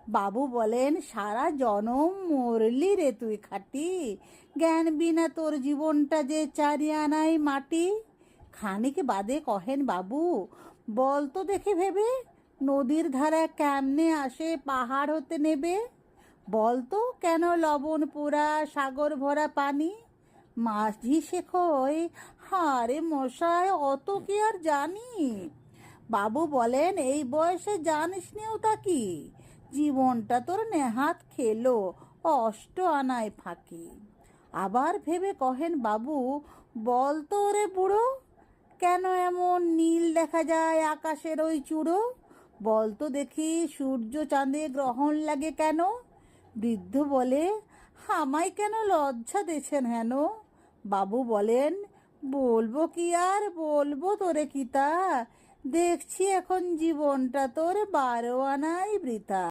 বাবু বলেন, সারা জনম মরলি রে তুই খাটি, জ্ঞান বিনা তোর জীবনটা যে চারি আনাই মাটি। খানিক বাদে কহেন বাবু, বল তো দেখে ভেবে, নদীর ধারা কেমনে আসে পাহাড় হতে নেবে? বল তো কেন লবণ পোড়া সাগর ভরা পানি? মাঝি শেখয়, হারে মশায় অত কি আর জানি। বাবু বলেন, এই বয়সে জানিস নিও তা কি, জীবনটা তোর নেহাত খেলো অষ্ট আনায় ফাঁকি। আবার ভেবে কহেন বাবু, বল তো ওরে বুড়ো, কেন এমন নীল দেখা যায় আকাশের ওই চূড়ো? বল তো দেখি, সূর্য চাঁদে গ্রহণ লাগে কেন? বৃদ্ধ বলে, আমায় কেন লজ্জা দেছেন হেন? বাবু বলেন, বলবো কি আর বলবো তোরে কি তা, দেখছি এখন জীবনটা তোর 12 আনাই বৃথা।